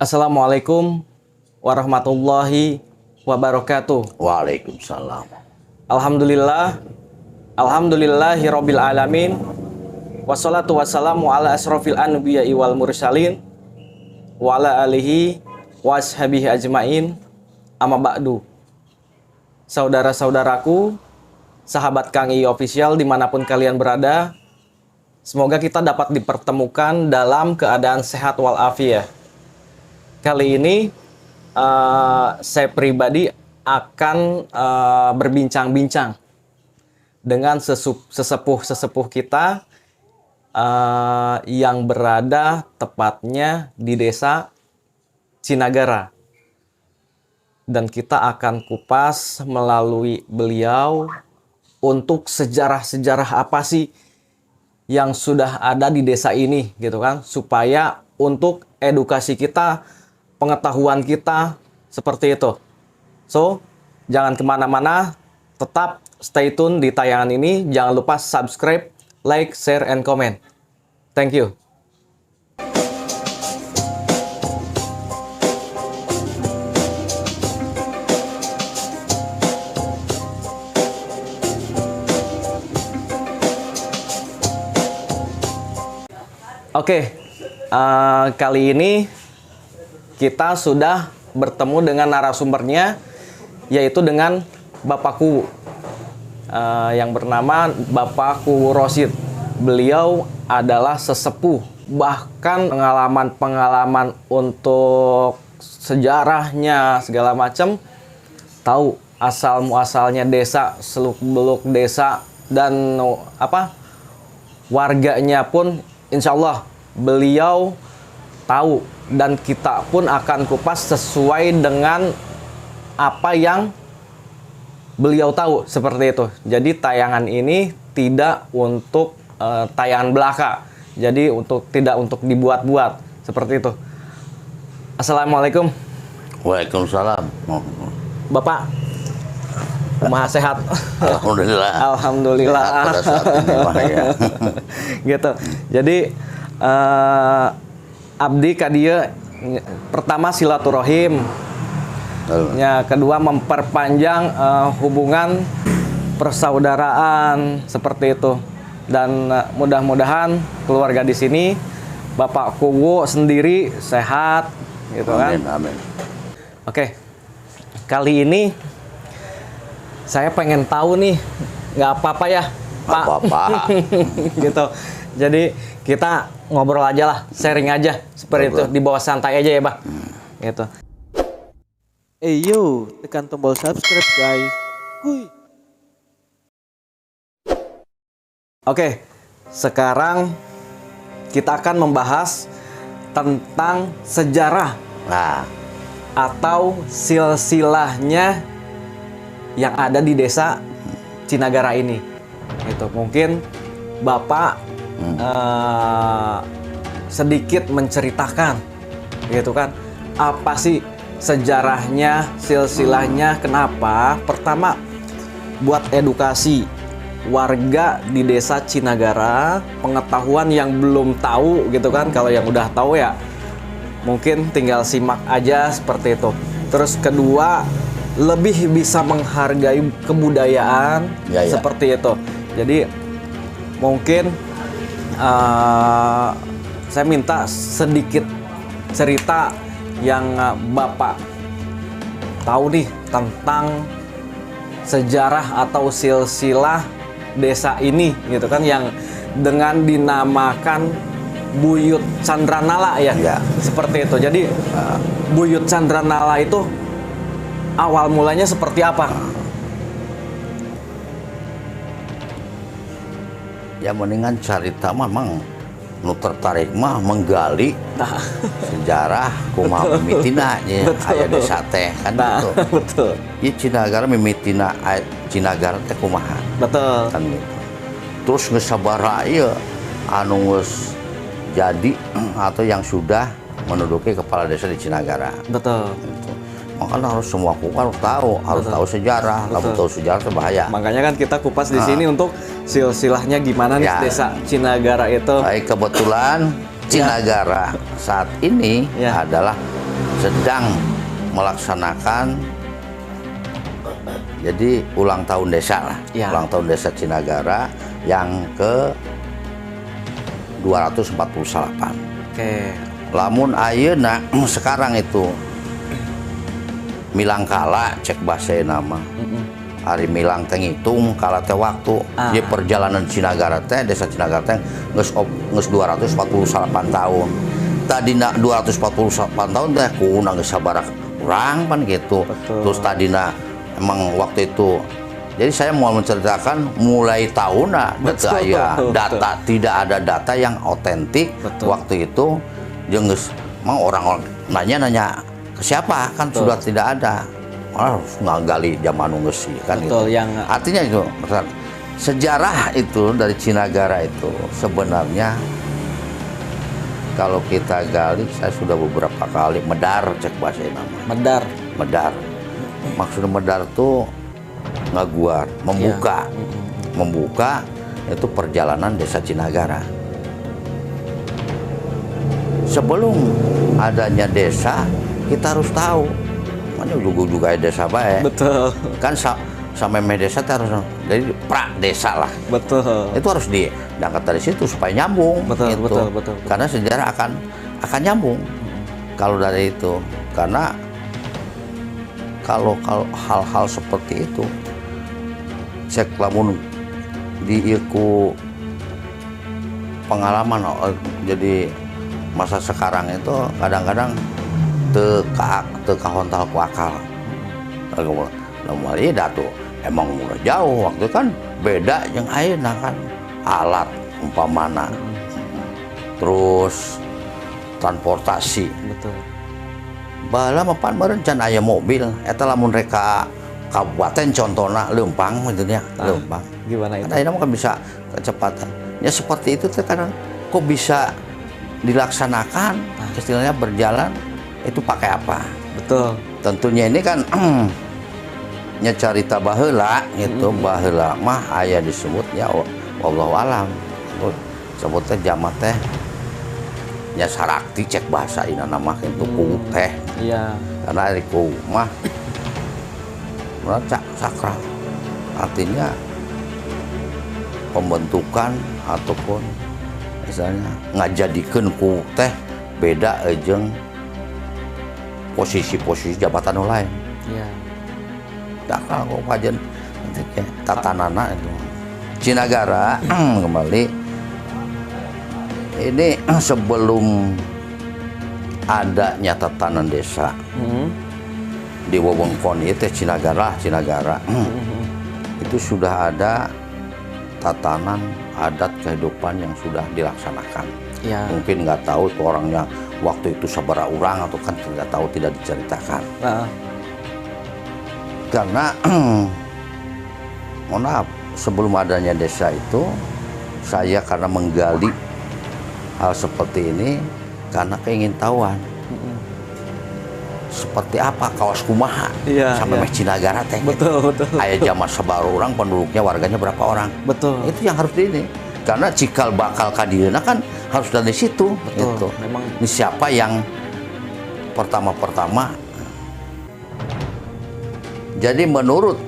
Assalamualaikum warahmatullahi wabarakatuh. Waalaikumsalam. Alhamdulillahirabbil alamin. Wassalatu wassalamu ala asrofil anbiya'i wal mursalin wa ala alihi washabihi ajmain. Amma ba'du. Saudara-saudaraku, sahabat Kang I Official dimanapun kalian berada, semoga kita dapat dipertemukan dalam keadaan sehat walafiat. Kali ini saya pribadi akan berbincang-bincang dengan sesepuh kita yang berada tepatnya di desa Cinagara. Dan kita akan kupas melalui beliau untuk sejarah-sejarah apa sih yang sudah ada di desa ini gitu kan, supaya untuk edukasi kita, pengetahuan kita seperti itu. So, jangan kemana-mana, tetap stay tune di tayangan ini. Jangan lupa subscribe, like, share, and comment. Thank you. Oke, kali ini kita sudah bertemu dengan narasumbernya, yaitu dengan Bapak Kuwu, yang bernama Bapak Kuwu Rosyid. Beliau adalah sesepuh, bahkan pengalaman untuk sejarahnya segala macam, tahu asal muasalnya desa, seluk beluk desa, dan warganya pun insya Allah beliau tahu, dan kita pun akan kupas sesuai dengan apa yang beliau tahu, seperti itu. Jadi tayangan ini tidak untuk tayangan belaka, jadi tidak untuk dibuat-buat, seperti itu. Assalamualaikum. Waalaikumsalam. Bapak, kumaha sehat? Alhamdulillah. Alhamdulillah. Pada saat ini mah ya. Gitu. Jadi abdi kadieu pertama silaturahim, ya, kedua memperpanjang hubungan persaudaraan, seperti itu. Dan mudah-mudahan keluarga di sini, Bapak Kuwu sendiri sehat, gitu kan? Amin, amin. Oke, kali ini saya pengen tahu nih, nggak apa-apa ya, Pak? Apa-apa. Gitu. Jadi kita ngobrol aja lah, sharing aja, seperti itu, di bawah santai aja ya, Pak. Gitu. Yo, tekan tombol subscribe guys. Kuy. Oke, sekarang kita akan membahas tentang sejarah Nah, atau silsilahnya yang ada di desa Cinagara ini. Itu mungkin Bapak sedikit menceritakan, gitu kan, apa sih sejarahnya, silsilahnya, kenapa pertama buat edukasi warga di desa Cinagara, pengetahuan yang belum tahu, gitu kan. Kalau yang udah tahu ya mungkin tinggal simak aja, seperti itu. Terus kedua, lebih bisa menghargai kebudayaan, ya. seperti itu. Jadi mungkin saya minta sedikit cerita yang Bapak tahu nih tentang sejarah atau silsilah desa ini, gitu kan, yang dengan dinamakan Buyut Candranala ya, seperti itu. Jadi Buyut Candranala itu awal mulanya seperti apa? Ya mendingan cerita memang nu tertarik mah menggali sejarah kumaha mimitina nya aya desa teh kan, gitu. Betul. Ieu Cinagara mimitina Cinagara teh kumaha? Betul. Kan gitu. Terus geus sabaraha ieu anu geus jadi atau yang sudah menduduki kepala desa di Cinagara. Betul. Gitu. Makanya harus semua harus tahu, harus tahu sejarah. Kalau tahu sejarah itu bahaya. Makanya kan kita kupas di sini untuk silsilahnya gimana nih desa Cinagara itu. Baik, kebetulan Cinagara saat ini adalah sedang melaksanakan jadi ulang tahun desa lah, Ya. ulang tahun desa Cinagara yang ke 248. Oke. Lamun ayeuna sekarang itu milang kala cek bahasa nama. Hari milang teh ngitung kala teh waktu di perjalanan Cinagara teh desa Cinagara teh geus 248 tahun. Tadina 248 tahun teh kuna geus sabaraha urang pan gitu. Betul. Terus tadina emang waktu itu jadi saya mau menceritakan mulai tahunna data aya data tidak ada data yang otentik waktu itu jeung geus mau orang nanya ke siapa kan sudah tidak ada. Harus ngagali zaman geus kan Betul, gitu. yang Artinya itu sejarah itu dari Cinagara itu sebenarnya kalau kita gali saya sudah beberapa kali medar cek bahasa nama. Medar. Maksudnya medar tuh ngaguar, membuka. Membuka itu perjalanan desa Cinagara. Sebelum adanya desa, kita harus tahu. Mana juga desa baik. Betul. Kan sampai desa harus jadi pra desa lah. Betul. Itu harus diangkat dari situ supaya nyambung. Betul, gitu. betul. Karena sejarah akan nyambung kalau dari itu. Karena kalau hal-hal seperti itu cek lamun diiku pengalaman jadi masa sekarang itu kadang-kadang teu kahontal ku akal. Lamun ieu datu emang udah jauh waktu kan beda yang ayeuna kan alat umpamana. Terus transportasi. Betul. Bala mapan merencan aya mobil eta lamun reka kabupaten contohna Leumpang gitu nya, Leumpang. Gimana itu? Ayeuna kan bisa kecepatan. Ya seperti itu terkadang kok bisa dilaksanakan istilahnya berjalan itu pakai apa? Betul. Tentunya ini kan nya carita baheula gitu, baheula mah aya disebut ya wallahu alam. Sebutnya jamat teh nya sarakti cek bahasa ina nama itu ku teh. Iya. Karena ku mah sakral. Artinya pembentukan ataupun misalnya ngajadikeun ku teh beda jeung posisi-posisi jabatan lain. Iya. Sakral kok pajen tatanana itu. Cinagara kembali ini sebelum adanya tatanan desa di wewengkon itu Cinagara itu sudah ada tatanan adat kehidupan yang sudah dilaksanakan. Ya. Mungkin nggak tahu tuh orangnya waktu itu sabaraha urang atau kan tidak tahu, tidak diceritakan. Karena mohon maaf, sebelum adanya desa itu saya karena menggali hal seperti ini karena keingintahuan seperti apa kawas kumaha sampai meh Cinagara teh. Betul. Aya zaman sabar orang penduduknya warganya berapa orang. Betul. Itu yang harus di ini. Karena cikal bakal kadieuna kan harus dari situ. Betul. Gitu. Memang ini siapa yang pertama-pertama. Jadi menurut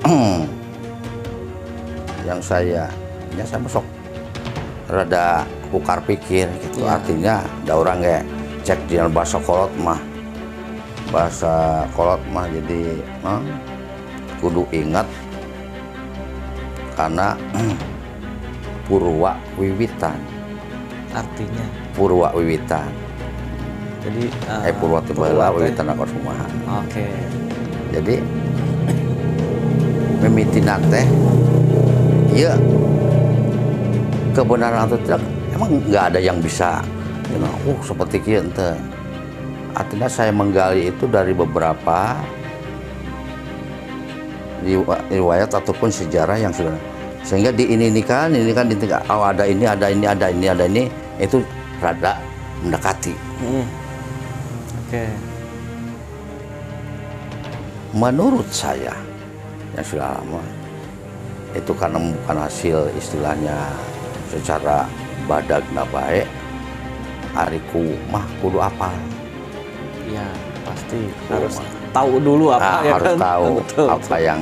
yang saya masuk rada ukar pikir gitu. Artinya ada orang kayak cek di bahasa kolot mah jadi kudu ingat karena Purwa Wiwitan. Artinya Purwa Wiwitan. Jadi Purwa Tibaheula Wiwitan aku kumaha. Oke. Jadi mimitina teh iya kebenaran atau tidak emang nggak ada yang bisa seperti kieu teh. Artinya saya menggali itu dari beberapa riwayat ataupun sejarah yang sudah sehingga ini kan ada ini itu rada mendekati. Oke. Menurut saya yang sudah lama itu karena bukan hasil istilahnya secara badagna baik ariku mah kudu apal. Ya. pasti harus tahu dulu apa ya harus kan? tahu Betul, apa yang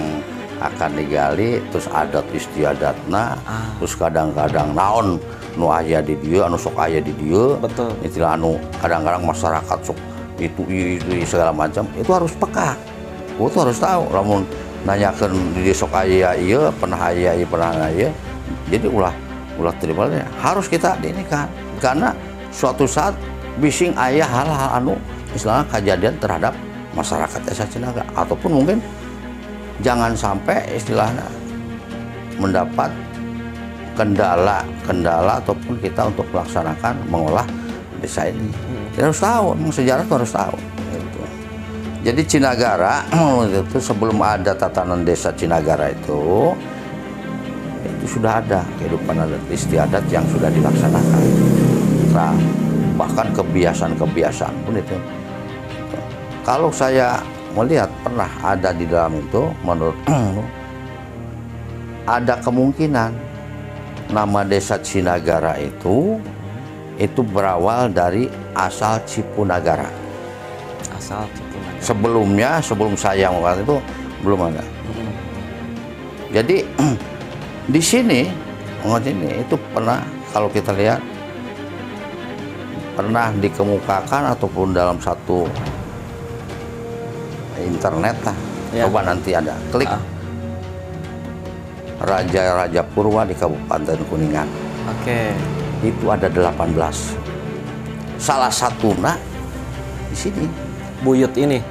akan digali, terus adat istiadatna, terus kadang-kadang naon nu aya di dieu, anu sok aya di dieu, Betul. istilah anu kadang-kadang masyarakat sok itu segala macam, itu harus peka. Itu harus tahu. Lamun nanyakeun di dieu sok aya ieu, pernah aya ieu, pernah aya, jadi ulah terima harus kita diinikan, karena suatu saat bising aya hal-hal anu istilahnya kejadian terhadap masyarakat desa Cinaga, ataupun mungkin jangan sampai istilahnya mendapat kendala ataupun kita untuk melaksanakan mengolah desa ini. Kita harus tahu, memang sejarah itu harus tahu. Gitu. Jadi Cinagara itu sebelum ada tatanan desa Cinagara itu sudah ada kehidupan adat istiadat yang sudah dilaksanakan. Nah, bahkan kebiasaan-kebiasaan pun itu. Kalau saya melihat pernah ada di dalam itu, menurut ada kemungkinan nama desa Cinagara itu berawal dari asal Cipunagara. Asal Cipunagara. Sebelum saya mengatakan itu belum ada. Jadi di sini itu pernah, kalau kita lihat, pernah dikemukakan ataupun dalam satu internet lah, Ya. coba nanti ada klik Raja Purwa di Kabupaten Kuningan. Oke. Itu ada 18. Salah satunya di sini. Buyut ini.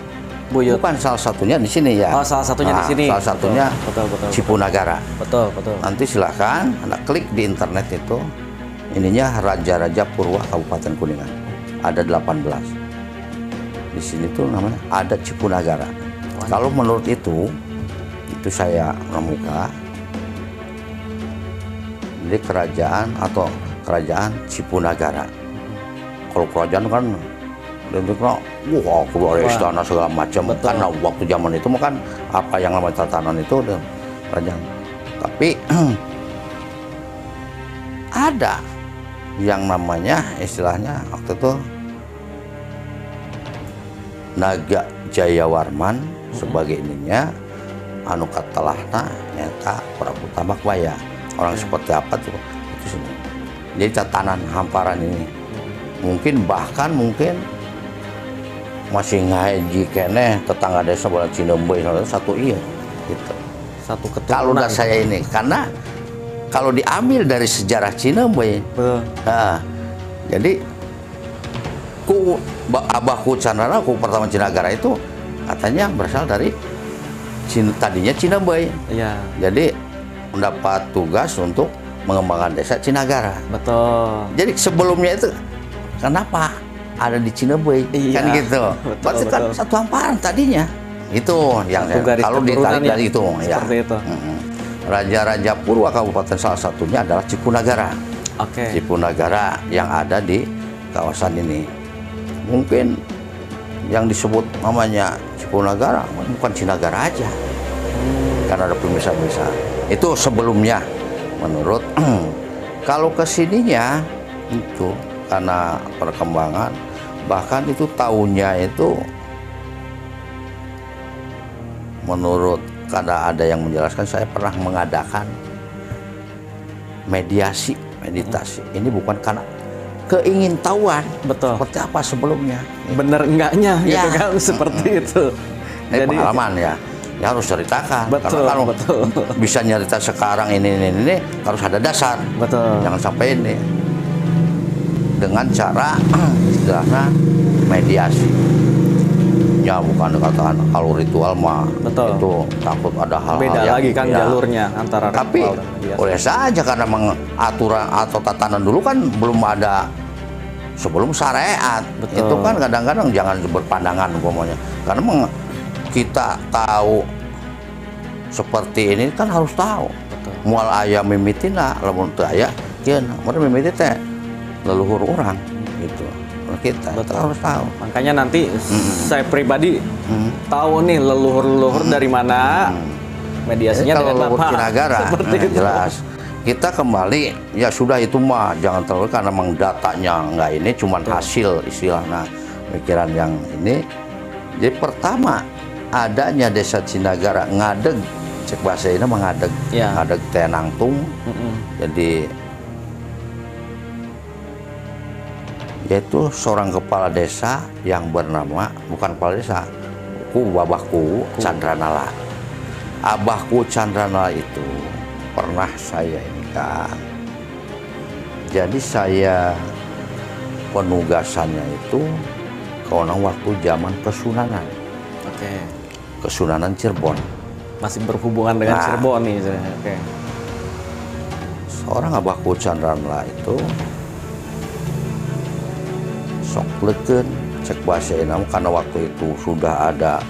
Buyut. Bukan salah satunya di sini ya. Oh, salah satunya di sini. Salah satunya Betul. Cipunagara. Betul. Nanti silahkan Anda klik di internet itu, ininya Raja Purwa Kabupaten Kuningan. Ada 18. Di sini tuh namanya adat Cipunagara. Kalau menurut itu saya menemukan ini kerajaan Cipunagara. Kalau kerajaan kan bentuknya keluar istana segala macam. Karena waktu zaman itu kan apa yang namanya tatanan itu udah kerajaan. Tapi ada yang namanya istilahnya waktu itu Naga Jayawarman sebagai ininya anu katalahna nyata Prabu Tambakbaya. Orang seperti apa tuh itu sini. Jadi tatanan hamparan ini mungkin masih ngaji keneh tetangga desa bola Cinembe satu iya gitu. Satu keturunan. Kalau udah saya ini karena kalau diambil dari sejarah Cinembe, jadi abahku Candana, pertama Cinagara itu katanya berasal dari tadinya Cinembe. Iya. Jadi mendapat tugas untuk mengembangkan desa Cinagara. Betul. Jadi sebelumnya itu kenapa ada di Cinembe? Iya, Kan gitu. Berarti kan satu hamparan tadinya. Itu yang kalau ditarik dari itu ya. Seperti itu. Raja Purwa Kabupaten salah satunya adalah Cipunagara. Oke. Cipunagara yang ada di kawasan ini. Mungkin yang disebut namanya Cipunagara bukan Cinagara aja. Karena ada pemisah-pemisah. Itu sebelumnya menurut kalau kesininya itu karena perkembangan bahkan itu tahunnya itu menurut karena ada yang menjelaskan saya pernah mengadakan meditasi. Ini bukan karena keingintahuan. Betul. Seperti apa sebelumnya. Bener enggaknya Ya. gitu kan seperti itu. Ini pengalaman ya harus ceritakan. Betul, Karena kalau betul. bisa nyerita sekarang ini harus ada dasar. Betul. Jangan sampai ini dengan cara istilahnya mediasi. Ya bukan katakan kalau ritual mah Betul. itu takut ada hal-hal Beda yang lagi kan ya. jalurnya antara Tapi ritual dan biasa. boleh saja karena aturan atau tatanan dulu kan belum ada sebelum syariat. Betul. Itu kan kadang-kadang jangan berpandangan umpamanya. Karena kita tahu seperti ini kan harus tahu. Betul. Mual aya mimitina lamun teu aya yeun meureun mimiti teh leluhur orang gitu. Kita harus tahu. Makanya nanti saya pribadi tahu nih leluhur-leluhur dari mana. Mediasinya Jadi kalau dengan leluhur Bapak. Cinagara Seperti itu. jelas. Kita kembali ya sudah itu mah jangan terlalu karena memang datanya enggak ini cuman hasil istilahnya pikiran yang ini Jadi pertama adanya desa Cinagara ngadeg, cek bahasa ini mengadeg, Ya. ngadeg tenangtung. Mm-mm. Jadi yaitu seorang kepala desa yang bernama, bukan kepala desa, babahku Chandranala. Abahku Chandranala itu pernah saya ini kan. Jadi saya penugasannya itu karena waktu zaman Kesunanan, Oke. Kesunanan Cirebon. Masih berhubungan dengan Nah. Cirebon nih. Oke. Seorang abahku Chandranala itu sok leken cek bahasa Inam karena waktu itu sudah ada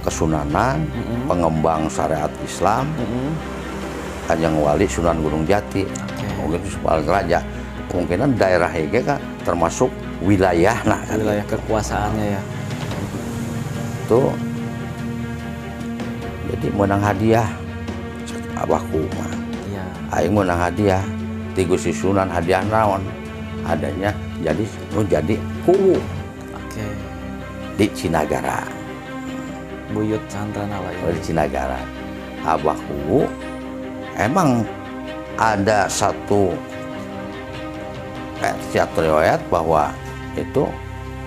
Kesunanan, pengembang syariat Islam, Mm-mm. Kanjeng Wali Sunan Gunung Jati, mungkin itu sebagai raja. Kemungkinan daerah Hege kan termasuk wilayah, nah kan Wilayah kekuasaannya ya. itu. Jadi menang hadiah, cek abahku mah. Iya. Aing menang hadiah, ti Gusti Sunan hadiah naon? Adanya jadi kuwu Oke. di Cinagara. Buyut Chandranala ya. Di Cinagara. Abahku emang ada satu versi atau riwayat bahwa itu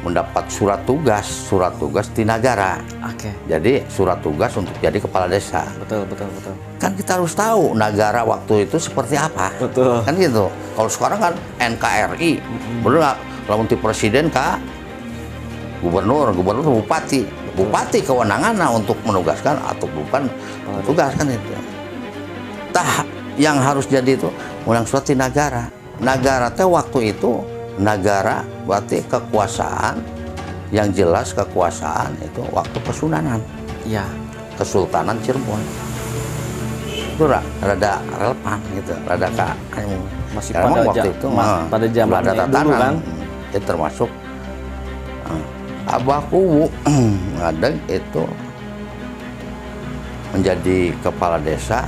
mendapat surat tugas di Nagara. Oke. Jadi surat tugas untuk jadi kepala desa. Betul. Kan kita harus tahu Nagara waktu itu seperti apa. Betul. Kan gitu. Kalau sekarang kan NKRI, bener nggak? Lamun ti presiden ka gubernur bupati kewenangan untuk menugaskan atau bukan tugas kan itu. Tah yang harus jadi itu ulang surat di Nagara. Nagara teh waktu itu Nagara berarti kekuasaan yang jelas, kekuasaan itu waktu Kesunanan, Iya. Kesultanan Cirebon. Itu rada relevan gitu, rada Masih karena pada waktu itu pada zaman ada dulu tatanan kan. itu termasuk abahku ngadeg itu menjadi kepala desa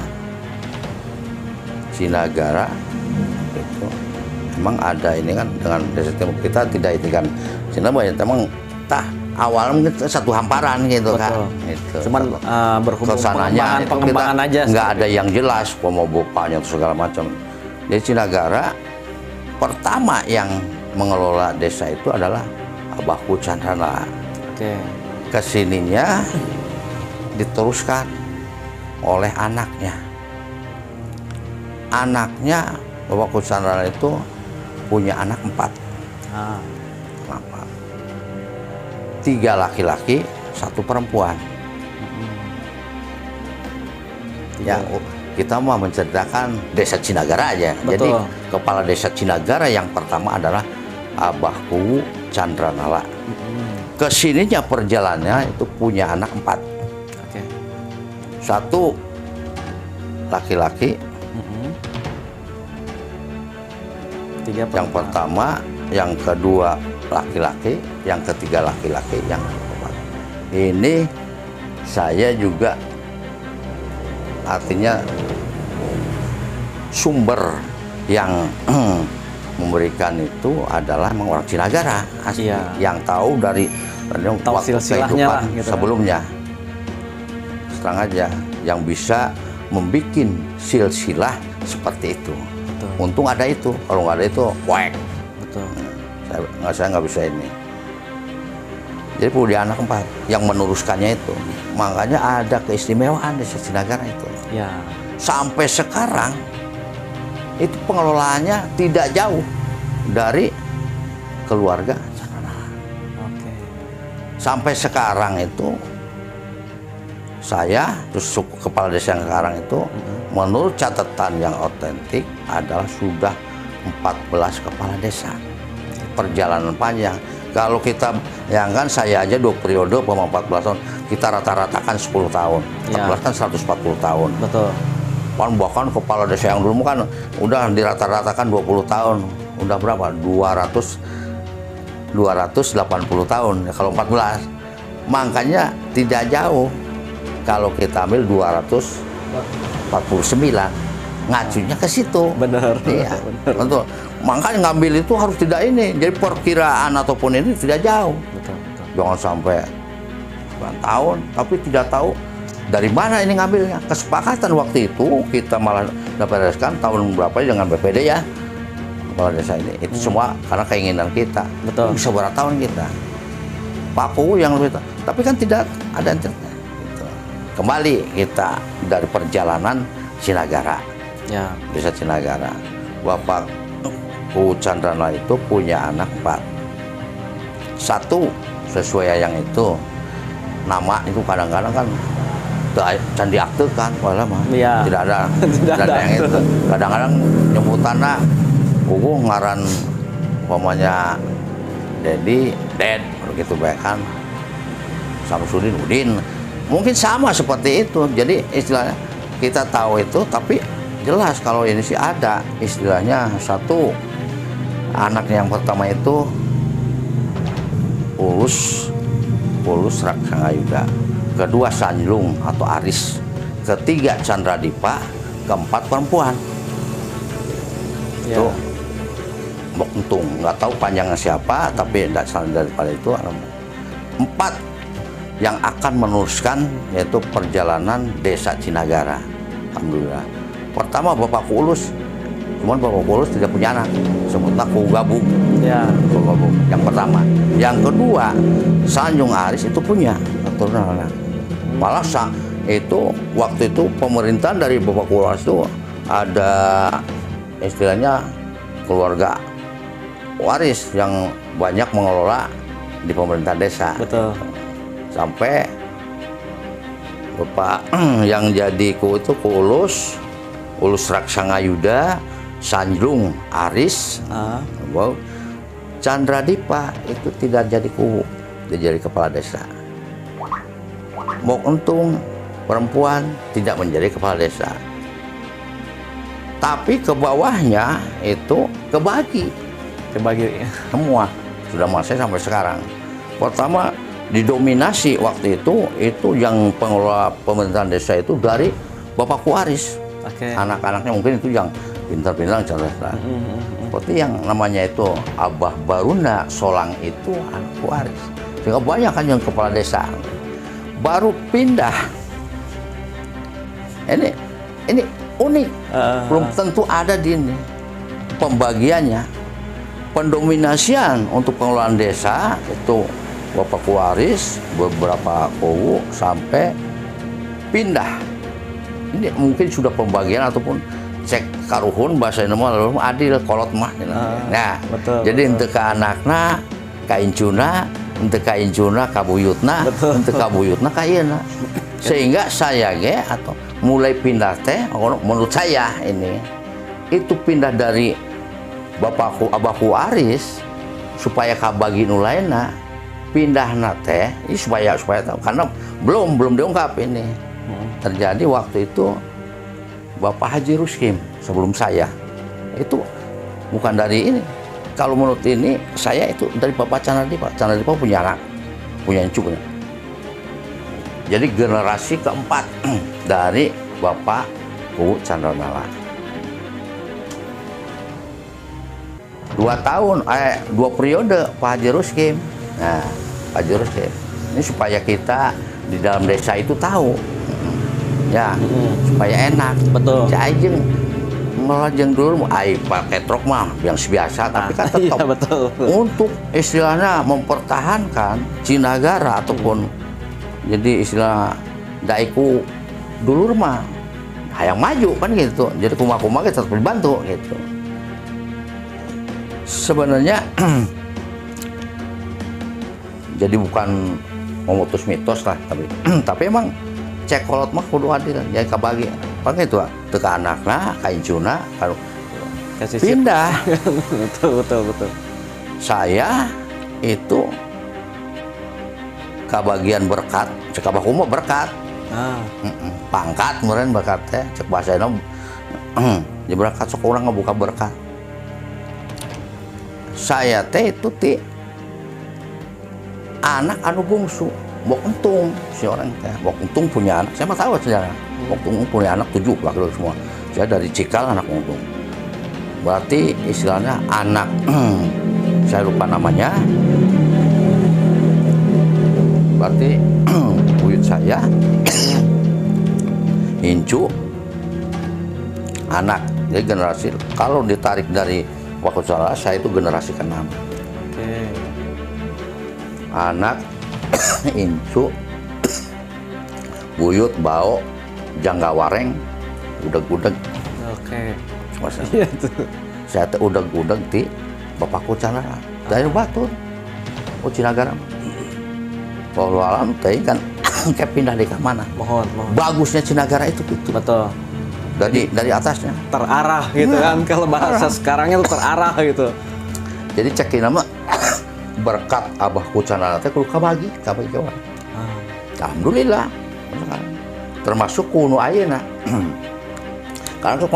Cinagara itu. Emang ada ini kan dengan desa timur kita tidak itu kan Cinagara emang tah awalnya kita satu hamparan gitu. Betul. Kan itu. Cuman berhubung Kesananya itu pengembangan kita aja. nggak ada yang jelas mau bapaknya atau segala macam. Jadi Cinagara pertama yang mengelola desa itu adalah abahku Chandranala. Oke. Kesininya diteruskan oleh anaknya. Anaknya abahku Chandranala itu punya anak 4. Ah. 3 laki-laki, 1 perempuan. Ya, kita mau menceritakan desa Cinagara aja. Betul. Jadi kepala desa Cinagara yang pertama adalah abahku Chandranala. Kesininya perjalanannya itu punya anak 4. Oke. 1 laki-laki, 3 yang pertama, yang kedua laki-laki, yang ketiga laki-laki, yang keempat. Ini saya juga artinya sumber yang memberikan itu adalah memang orang Cinagara asli, Iya. yang tahu dari Tahu waktu silsilahnya kehidupan lah, gitu kan. sebelumnya. Serang aja yang bisa membuat silsilah seperti itu. Betul. Untung ada itu, kalau nggak ada itu, wek. Betul. Saya nggak bisa ini. Jadi perlu di anak 4 yang meneruskannya itu. Makanya ada keistimewaan di Cinagara itu. Ya. Sampai sekarang itu pengelolaannya tidak jauh dari keluarga Chandranala. Oke. Sampai sekarang itu saya terus suku kepala desa yang sekarang itu menurut catatan yang otentik adalah sudah 14 kepala desa. Perjalanan panjang. Kalau kita yang kan saya aja 2 periode 14 tahun, kita rata-ratakan 10 tahun. 14 kan 140 tahun. Betul. Bahkan kepala desa yang dulu kan udah dirata-ratakan 20 tahun. Udah berapa? 280 tahun ya, kalau 14. Makanya tidak jauh kalau kita ambil 249. Ngacunya ke situ. Benar. Iya. Benar. Betul. Makanya ngambil itu harus tidak ini. Jadi perkiraan ataupun ini tidak jauh. Betul. Jangan sampai puluhan tahun, tapi tidak tahu dari mana ini ngambilnya. Kesepakatan waktu itu kita malah bereskan tahun berapa dengan BPD ya, kepala desa ini. Itu semua karena keinginan kita. Betul. Bisa berapa tahun kita. Paku yang lebih, tapi kan tidak ada internetnya. Gitu. Kembali kita dari perjalanan Cinagara, Ya. desa Cinagara. Bapak Ku Candrana itu punya anak 4. Satu sesuai yang itu, nama itu kadang-kadang kan can diaktekan, walau mah Iya. tidak ada, Tidak tidak ada ada. yang itu. Kadang-kadang nyebutannya, ngaran umpamanya Dedi, Ded, begitu baik kan. Samsudin, Udin. Mungkin sama seperti itu. Jadi istilahnya kita tahu itu, tapi jelas kalau ini sih ada istilahnya. Satu, anak yang pertama itu Ulus Raksangayuda. Kedua Sanjlung atau Aris. Ketiga Candradipa. Keempat perempuan. Ya. Itu Mbok Entung, nggak tahu panjangnya siapa, tapi tidak salah daripada itu. 4 yang akan meneruskan yaitu perjalanan desa Cinagara. Alhamdulillah. Pertama Bapak Ulus, cuman Bapak Ulus tidak punya anak, sebutlah Ku Gabung. Ya. Ku Gabung. Yang pertama. Yang kedua Sanjung Aris itu punya keturunan anak. Malah itu waktu itu pemerintahan dari Bapak Ulus itu ada istilahnya keluarga waris yang banyak mengelola di pemerintah desa. Betul. Sampai Bapak yang jadi itu Ulus Raksangayuda, Sanjlung Aris, Candradipa itu tidak jadi dia jadi kepala desa. Mbok Entung perempuan tidak menjadi kepala desa. Tapi ke bawahnya itu kebagi semua, sudah masih sampai sekarang. Pertama didominasi waktu itu yang pengelola pemerintahan desa itu dari Bapak Kuaris. Oke. Anak-anaknya mungkin itu yang pintar-pintar cerdas. Seperti yang namanya itu Abah Baruna Solang itu anak Kuaris. Sehingga banyak kan yang kepala desa. Baru pindah. Ini unik. Belum tentu ada di ini pembagiannya. Pendominasian untuk pengelolaan desa itu Bapak Kuaris, beberapa kowu sampai pindah. Ini mungkin sudah pembagian ataupun cek karuhun bahasa Indonesia adil kolot mah. Nah, betul, jadi betul. untuk ke anakna kaincuna, untuk kaincuna kabuyutna, untuk kabuyutna kayeuna. Sehingga saya ge atau mulai pindah teh menurut saya ini itu pindah dari Bapakku Abahku Aris supaya kabagi nu lainna pindah teh ini supaya tahu karena belum diungkap ini. Terjadi waktu itu Bapak Haji Ruskim sebelum saya itu bukan dari ini. Kalau menurut ini saya itu dari Bapak Candradipa. Candradipa punya anak, punya cucu. Jadi generasi keempat dari Bapak Ku Candrana. 2 periode Pak Haji Ruskim. Nah, Pak Haji Ruskim ini supaya kita di dalam desa itu tahu, ya, supaya enak. Betul. Cajeng melajeng dulu, pakai truk mah yang biasa, tapi kan tetap Iya, betul. untuk istilahnya mempertahankan Cinagara ataupun jadi istilah daiku dulu mah hayang maju kan gitu. Jadi kuma-kuma kita tetap dibantu gitu. Sebenarnya jadi bukan memutus mitos lah, tapi emang cek kolot mah kudu adil ya kabagi pakai itu teka anakna kaincuna kalau Kasih pindah. betul. Saya itu kebagian berkat cek abah kumaha berkat pangkat meureun berkat teh cek bahasa di berkat sok urang ngebuka berkat. Saya teh itu anak anu bungsu Mbok Entung si orang teh. Mbok Entung punya anak, saya mah tahu sejarah. Mbok Entung punya anak 7 lah semua. Saya dari Cikal anak Entung. Berarti istilahnya anak saya lupa namanya. Berarti saya, Incu, anak. Jadi generasi, kalau ditarik dari Wakucana, saya itu generasi ke-6. Oke. Anak, Incu, Buyut, Bao, Janggawareng, udeg-udeg. Oke. Masa Iya tuh. saya teh udeg-udeg di Bapakku Canara. Dari Batur, Cinagara. Walau alam teh kan kayak pindah di mana. Mohon. Bagusnya Cinagara itu gitu. Betul. Dari atasnya. Terarah gitu kan, kalau bahasa sekarangnya tuh terarah gitu. Jadi cekin nama berkat abahku Canara teh kudu kabagi ke orang. Alhamdulillah. Termasuk kuno ayeuna. Karena sok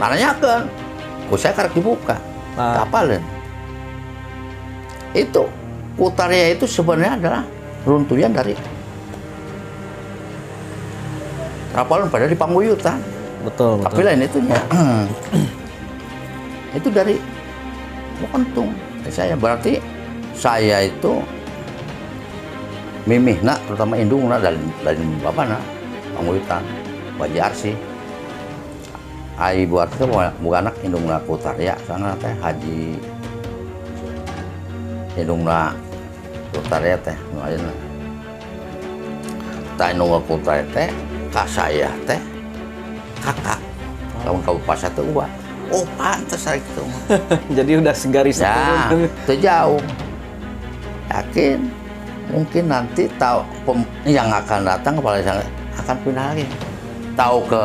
nanyakeun. Ku saya karek dibuka. Kapalin. Itu Kutaria itu sebenarnya adalah runtuyan dari Rapalun pada di Pangguyutan. Betul. Tapi lain itunya. Itu dari Bukantung. Saya berarti saya itu mimihna terutama indungna dari bapana Pangguyutan, Bajar sih. Ai buat itu bukan anak indungna Kutaria sana teh Haji indungna Kutaria teh nu ayeuna. Tah indungna Kutaria teh ka saya teh kakak. Lamun kabupaten teh uba. Oh, pantes ari kitu mah. Jadi udah segaris Ya, turun. itu jauh. Yakin mungkin nanti tahu yang akan datang kepala desa akan pindah lagi. Tahu ke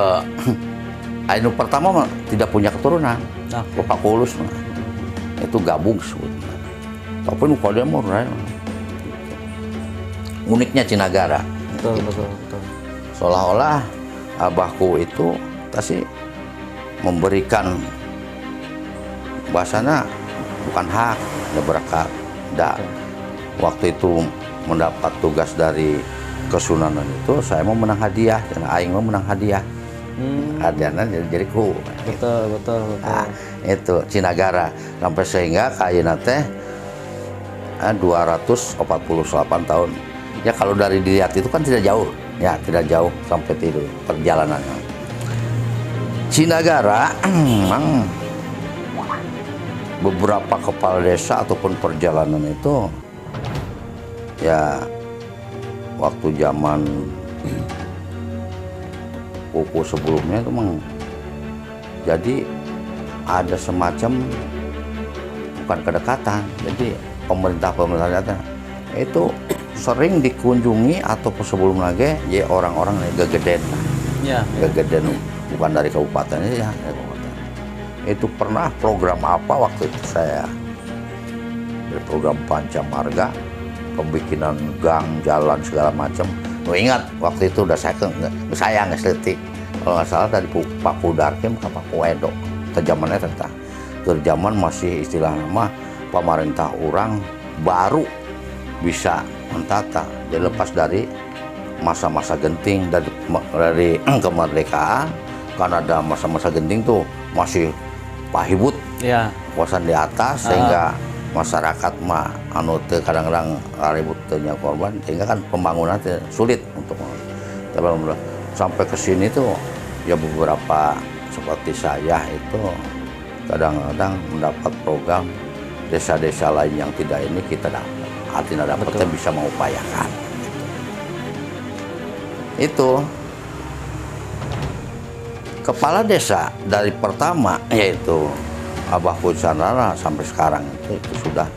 Ainu pertama mah tidak punya keturunan. Bapak Kulus mah. Itu gabung sebutnya. Tapi nu dia mau uniknya Cinagara. Betul. Seolah-olah abahku itu pasti memberikan bahasanya bukan hak, ada berkat. Waktu itu mendapat tugas dari kesunanan itu, saya mau menang hadiah, dan aing mau menang hadiah. Hadiahnya jadi ku. Betul. Nah, itu Cinagara sampai sehingga kayaknya teh 248 tahun. Ya kalau dari dilihat itu kan tidak jauh, ya tidak jauh sampai tidur perjalanannya. Cinagara memang beberapa kepala desa ataupun perjalanan itu ya waktu zaman kuku sebelumnya itu memang jadi ada semacam bukan kedekatan, jadi pemerintah itu sering dikunjungi atau sebelum lagi ya orang-orang gegeden gegeden bukan dari kabupatennya ya dari kabupaten. Itu pernah program apa waktu itu saya dari program Pancamarga pembikinan gang jalan segala macam. Ingat waktu itu udah saya nggak seletik kalau nggak salah dari Pak Pudarkim ke Pak Puedo ke zamannya tentang ke zaman masih istilah nama pemerintah orang baru bisa mentata. Jadi lepas dari masa-masa genting dari kemerdekaan kan ada masa-masa genting tuh masih pahibut ya kuasaan di atas sehingga masyarakat mah anu teu kadang-kadang ribut teunya korban sehingga kan pembangunan sulit untuk tapi sampai ke sini tuh ya beberapa seperti saya itu kadang-kadang mendapat program desa-desa lain yang tidak ini kita dapat artinya dapatnya bisa mengupayakan itu kepala desa dari pertama yaitu Abahku Canara sampai sekarang itu sudah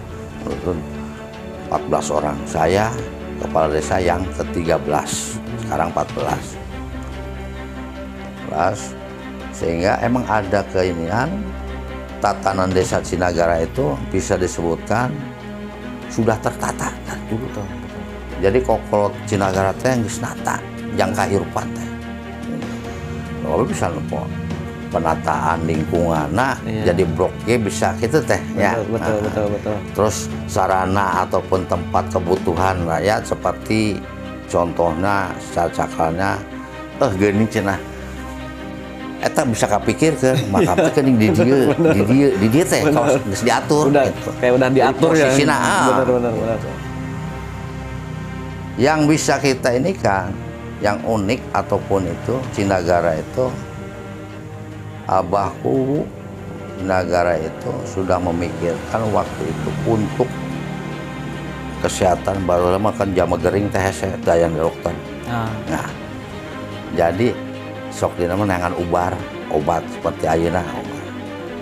14 orang. Saya kepala desa yang ke-13, sekarang 14. Sehingga emang ada keinginan tatanan desa Cinagara itu bisa disebutkan sudah tertata dulu tuh. Jadi kalau Cinagara teh geus nata, jang kahirupan teh. Kalau bisa lupa penataan lingkungan, jadi Blok G bisa gitu teh ya. Betul. Terus sarana ataupun tempat kebutuhan rakyat seperti contohnya secara cakalnya, gini cenah, eta bisa kapikir ke makam teh kening di dia teh kalau geus diatur. Udah gitu. kayak udah diatur ya. Posisina, Benar. Yang bisa kita ini kan, yang unik ataupun itu Cinagara itu, abahku Cinagara itu sudah memikirkan waktu itu untuk kesehatan. Baru lama kan jama gering teh dayang dokter. Nah, jadi sok dina menangan obat seperti ayeuna.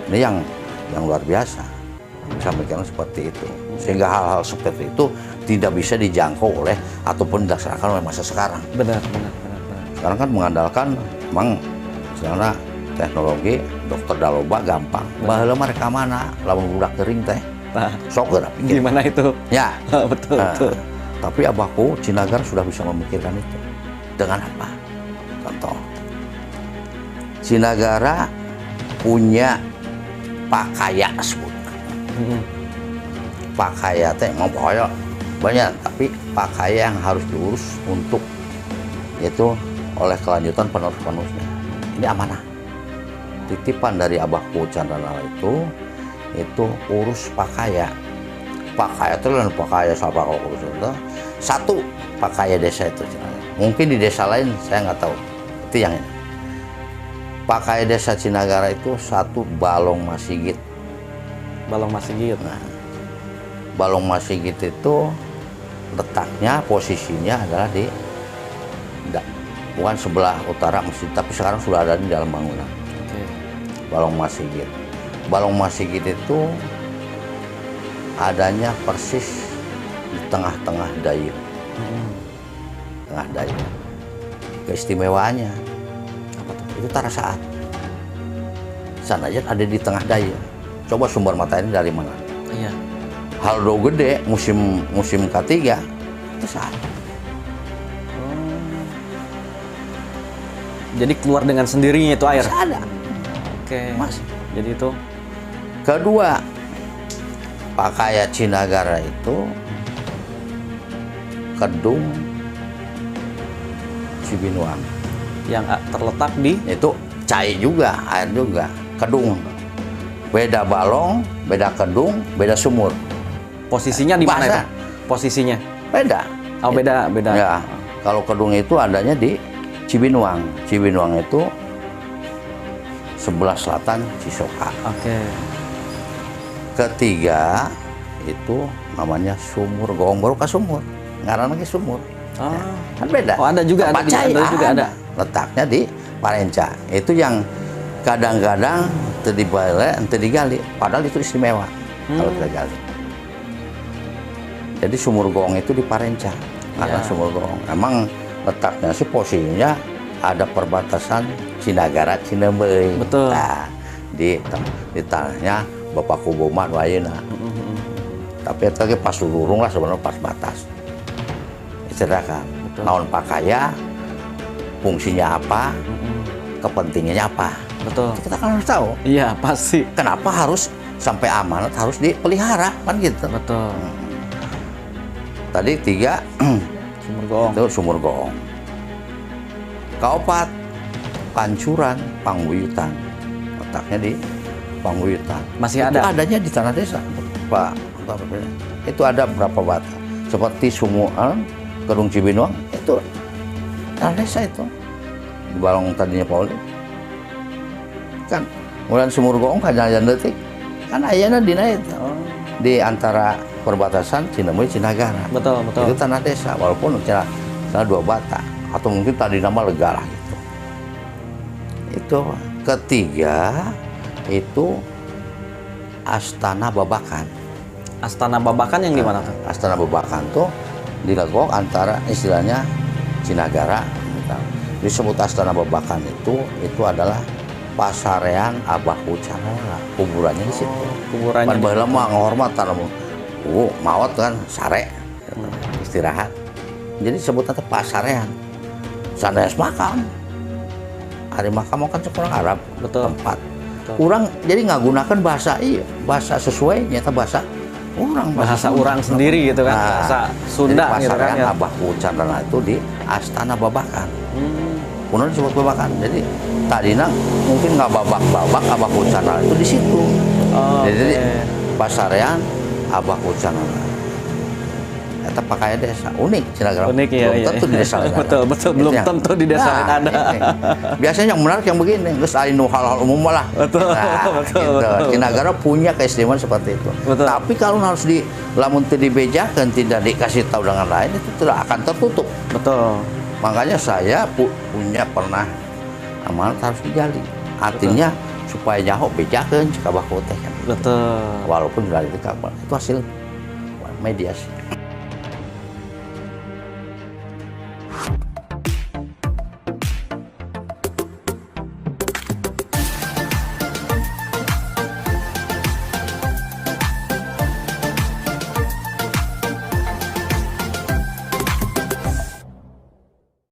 Ini yang luar biasa. Bisa mikirkan seperti itu. Sehingga hal-hal seperti itu tidak bisa dijangkau oleh ataupun dilaksanakan oleh masa sekarang. Benar. Sekarang kan mengandalkan memang misalnya teknologi dokter daloba gampang. Baheula mah rek mana lamun budak gering teh. Nah, Sok geura pikir. gimana itu? Ya. betul. Tapi abahku Cinagara sudah bisa memikirkan itu. Dengan apa? Contoh. Cinagara punya pakaya sebut. Pakaya teh mau pokoknya banyak, tapi pakaya yang harus diurus untuk itu oleh kelanjutan penerus-penerusnya. Ini amanah. Titipan dari abahku Chandranala itu urus pakaya. Pakaya itu lain pakaya siapa kalau urus itu. Satu pakaya desa itu. Mungkin di desa lain saya nggak tahu. Itu yang ini. Pakaya desa Cinagara itu satu Balong Masigit. Balong Masigit. Nah, Balong Masigit itu letaknya, posisinya adalah bukan sebelah utara masjid, tapi sekarang sudah ada di dalam bangunan. Balong Masigit. Balong Masigit itu adanya persis di tengah-tengah dayung. Tengah dayung. Keistimewaannya apa tuh? Itu Tarasaat. Sana aja ada di tengah dayung. Coba sumber mata ini dari mana? Iya. Haldo gede musim ketiga itu saat. Jadi keluar dengan sendirinya itu air. Masih ada. Oke. Masih. Jadi itu Kedua, pakaya Cinagara itu Kedung Cibinuang. yang terletak di Itu cai juga, air juga. Kedung. Beda balong, beda kedung, beda sumur. posisinya di mana itu? Bahasa. Posisinya. Beda. Oh, beda. Ya, kalau kedung itu adanya di Cibinuang. Cibinuang itu sebelah selatan Cisoka. Oke. Ketiga itu namanya Sumur Gong, baru ke sumur. Ngaran lagi sumur. Oh. Ya, kan beda. Oh, ada juga, Tempat ada di- cai ada juga ada. Letaknya di Parenca. Itu yang kadang-kadang digali, padahal itu istimewa kalau kita gali. Jadi Sumur Gong itu di Parenca. Karena Ya. Sumur Gong. Emang letaknya sih posisinya ada perbatasan Cinagara Cinembei. Betul. Nah, di tanahnya Bapak Kuboman Wayena. Tapi itu lagi pas lurung lah sebenarnya pas batas. Istirahat. Betul. Naon pakaya, fungsinya apa, kepentingannya apa. Betul. Kita kan harus tahu. Iya, pasti. Kenapa harus sampai amanat harus dipelihara kan gitu. Betul. Tadi tiga Sumur Gong. itu Sumur Gong. Kaopat Pancuran Pangbuyutan. Letaknya di Pangbuyutan. Masih Itu ada? adanya di tanah desa, Pak. Itu ada berapa bata. Seperti Sumuan, Kedung Cibinuang, itu tanah desa itu. Di Balong tadinya Pauli. Kan, kemudian Sumur Gong kan jalan detik. Kan ayana dina itu. Di antara perbatasan Cinemui Cinagara. Betul. Itu tanah desa, walaupun sana dua bata. Atau mungkin tadi nama lega lah gitu. Itu ketiga, itu Astana Babakan. Astana Babakan yang di mana tuh? Astana Babakan tuh dilegok antara istilahnya Cinagara. Disebut Astana Babakan itu adalah pasarean Abahku Chandranala. Kuburannya di situ. Kuburannya. Pan baheula mah ngahormatan mawat kan sare istirahat. Jadi disebut nanti pasarean. Sanes makam. Hari makam kan kurang Arab. Betul. Tempat. Betul. Orang jadi ngagunakan bahasa bahasa sesuai nyata bahasa orang. Bahasa orang sendiri gitu kan. Bahasa Sunda jadi gitu kan. pasarean Ya. Abahku Chandranala itu di Astana Babakan. Kemudian disebut Babakan. Jadi tadinya mungkin nggak babak-babak Abahku Chandranala itu di situ. Oh, Jadi oke. pasarean Abahku Chandranala. eta pakai desa unik Cinagara. Unik ya. Belum tentu di desa lain ada. Betul, belum Itu yang- tentu di desa lain ada. ini. Biasanya yang menarik yang begini, geus anu hal-hal umum lah. Betul, betul, betul. Cinagara punya keistimewaan seperti itu. Betul. Tapi kalau harus lamun teu dibejakeun, tidak dikasih tahu dengan lain, itu tidak akan tertutup. Betul. Makanya saya punya pernah amanat harus digali. Artinya supaya nyaho bejakeun cek abah teh kan. Betul. Walaupun gali itu hasil mediasi.